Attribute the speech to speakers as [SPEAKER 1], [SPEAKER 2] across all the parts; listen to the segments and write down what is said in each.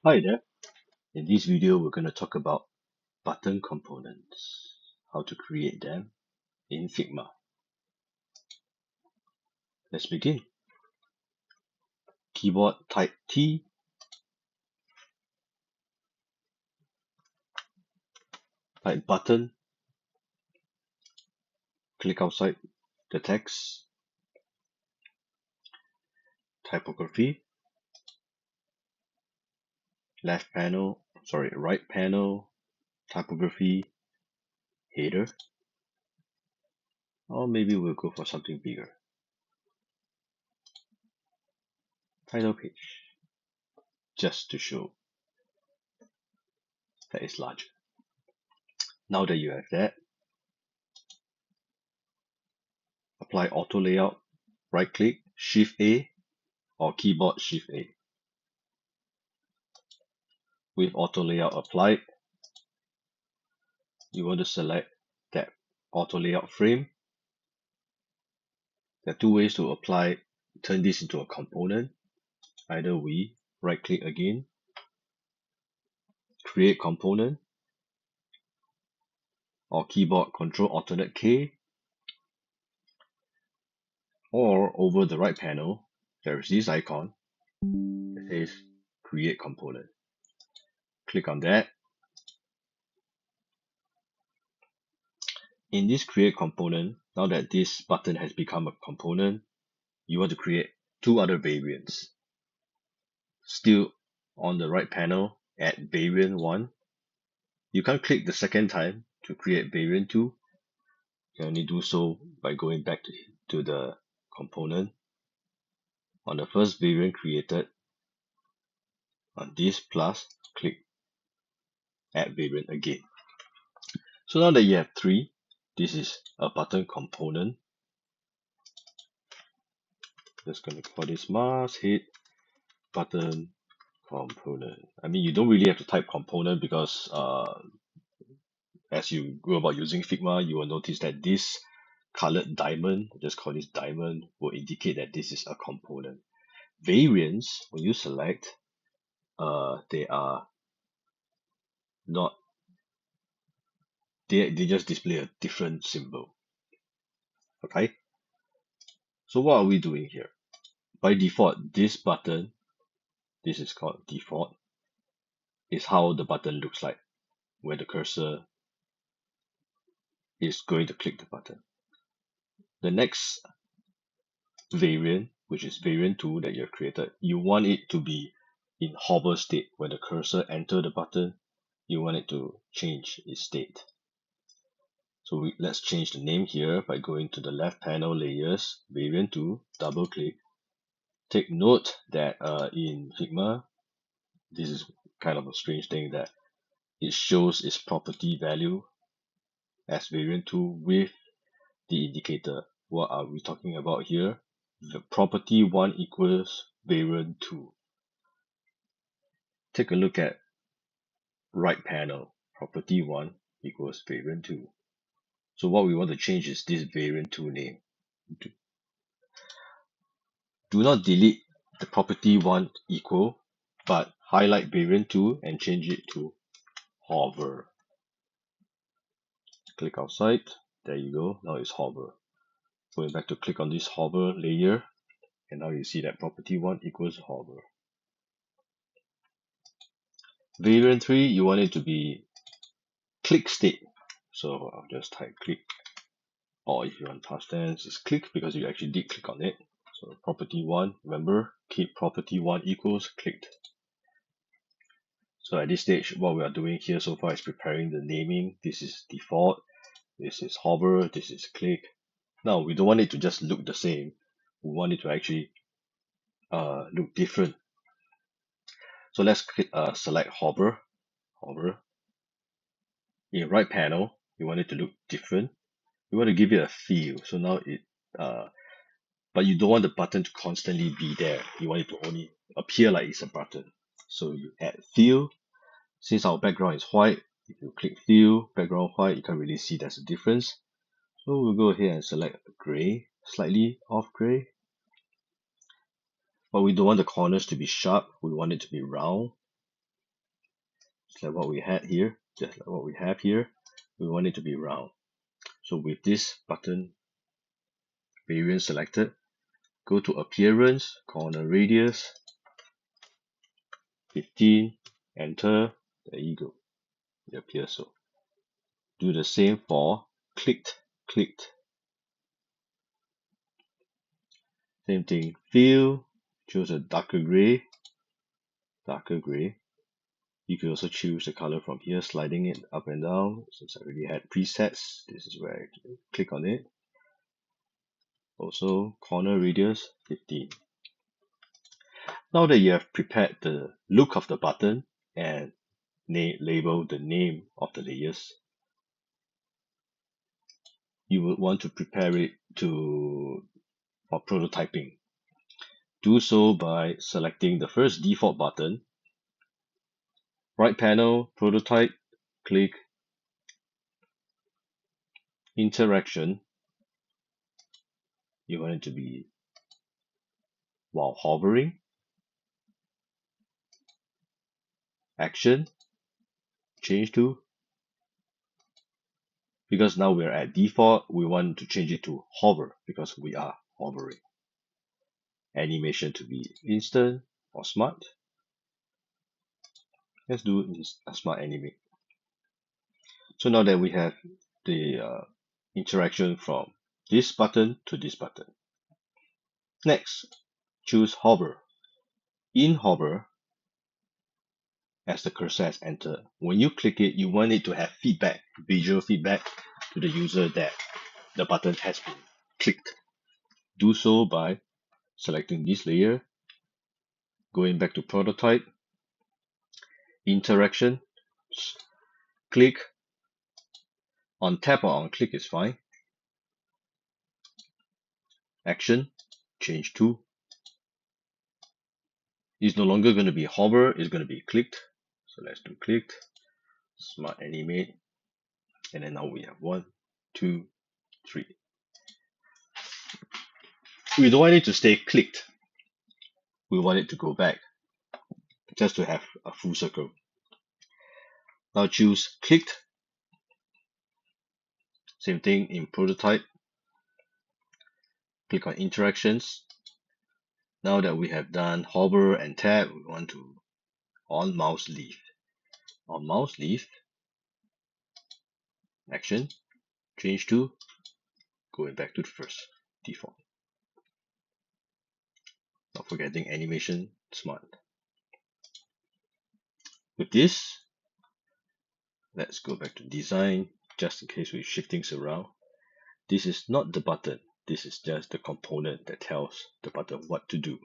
[SPEAKER 1] Hi there. In this video, we're going to talk about button components, how to create them in Figma. Let's begin. Keyboard type T, type button, click outside the text, typography, right panel, typography, header, or maybe we'll go for something bigger. Title page, just to show that it's larger. Now that you have that, apply auto layout, right click, Shift A, or keyboard Shift A. With auto layout applied, you want to select that auto layout frame. There are two ways to turn this into a component. Either we right click again, create component, or keyboard Control Alternate K, or over the right panel, there is this icon that says create component. Click on that. In this create component, now that this button has become a component, you want to create two other variants. Still on the right panel, add variant 1. You can't click the second time to create variant 2. You can only do so by going back to the component. On the first variant created, on this plus, click add variant again. So now that you have 3, this is a button component. Just going to call this masthead button component. I mean, you don't really have to type component because as you go about using Figma, you will notice that this colored diamond, just call this diamond, will indicate that this is a component. Variants, when you select, they are not, they just display a different symbol. Okay, so what are we doing here? By default, this button, this is called default, is how the button looks like when the cursor is going to click the button. The next variant, which is variant 2 that you have created, you want it to be in hover state. When the cursor enters the button, you want it to change its state. So let's change the name here by going to the left panel layers, variant 2, double click. Take note that in Figma, this is kind of a strange thing that it shows its property value as variant 2 with the indicator. What are we talking about here? The property 1 equals variant 2. Take a look at right panel, property 1 equals variant 2. So what we want to change is this variant 2 name. Do not delete the property 1 equal, but highlight variant 2 and change it to hover. Click outside, there you go, now it's hover. Going back to click on this hover layer, and now you see that property 1 equals hover. Variant 3, you want it to be click state. So I'll just type click, or if you want past tense, it's click because you actually did click on it. So property 1, remember, keep property 1 equals clicked. So at this stage, what we are doing here so far is preparing the naming. This is default, this is hover, this is click. Now we don't want it to just look the same. We want it to actually look different. So let's click, select hover. In right panel, you want it to look different. You want to give it a feel. So now but you don't want the button to constantly be there. You want it to only appear like it's a button. So you add fill. Since our background is white, if you click fill, background white, you can't really see there's a difference. So we'll go ahead and select gray, slightly off gray. But we don't want the corners to be sharp. We want it to be round. like what we had here, just like what we have here. We want it to be round. So with this button variant selected, go to Appearance, Corner Radius, 15, enter, there you go, it appears so. Do the same for clicked. Same thing, Fill, choose a darker gray. You can also choose the color from here, sliding it up and down. Since I already had presets, this is where I click on it. Also, corner radius 15. Now that you have prepared the look of the button and label the name of the layers, you would want to prepare it for prototyping. Do so by selecting the first default button, right panel, prototype, click interaction. You want it to be while hovering, action, change to, because now we're at default, we want to change it to hover because we are hovering. Animation to be instant or smart. Let's do a smart animate. So now that we have the interaction from this button to this button. Next, choose hover. In hover, as the cursor has entered, when you click it, you want it to have feedback, visual feedback to the user that the button has been clicked. Do so by selecting this layer, going back to prototype, interaction, click, on tap or on click is fine, action, change to, it's no longer going to be hover, it's going to be clicked. So let's do clicked, smart animate, and then now we have 1, 2, 3. We don't want it to stay clicked. We want it to go back, just to have a full circle. Now choose clicked. Same thing in prototype. Click on interactions. Now that we have done hover and tap, we want to on mouse leaf. On mouse leaf, action, change to, going back to the first default. Not forgetting animation smart. With this, let's go back to design, just in case we're shifting things around. This is not the button. This is just the component that tells the button what to do.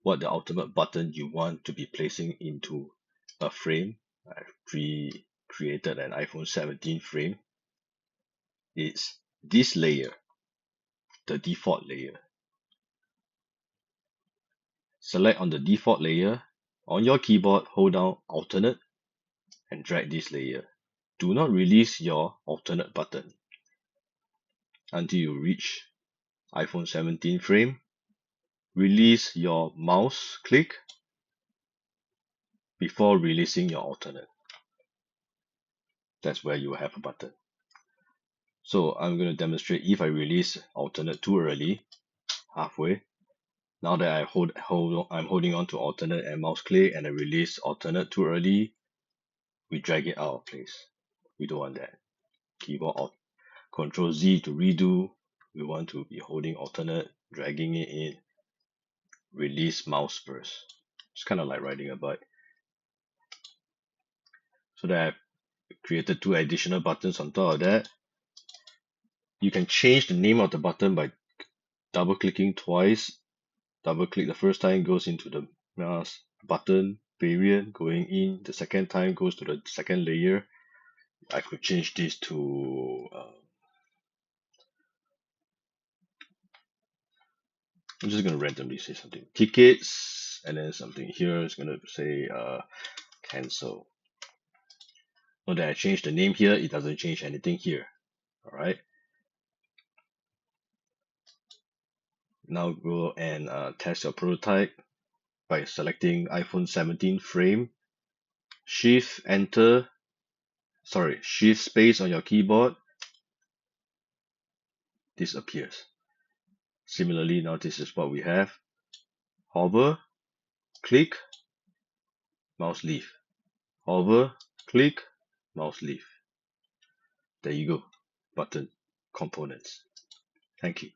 [SPEAKER 1] What the ultimate button you want to be placing into a frame. I've pre-created an iPhone 17 frame. It's this layer, the default layer. Select on the default layer. On your keyboard, hold down alternate and drag this layer. Do not release your alternate button until you reach iPhone 17 frame. Release your mouse click before releasing your alternate. That's where you have a button. So I'm going to demonstrate if I release alternate too early, halfway. Now that I'm holding on to alternate and mouse click and I release alternate too early, we drag it out of place. We don't want that. Keyboard Alt Control Z to redo. We want to be holding alternate, dragging it in, release mouse burst. It's kind of like riding a bike. So that I've created 2 additional buttons on top of that. You can change the name of the button by double clicking twice. Double click the first time, goes into the mouse button variant, going in. The second time goes to the second layer. I could change this to I'm just going to randomly say something tickets, and then something here is going to say cancel. Note that I changed the name here, it doesn't change anything here. Alright, now go and test your prototype by selecting iPhone 17 frame, Shift space on your keyboard, this appears. Similarly, now this is what we have. Hover, click, mouse leave. Hover, click, mouse leave. There you go. Button components. Thank you.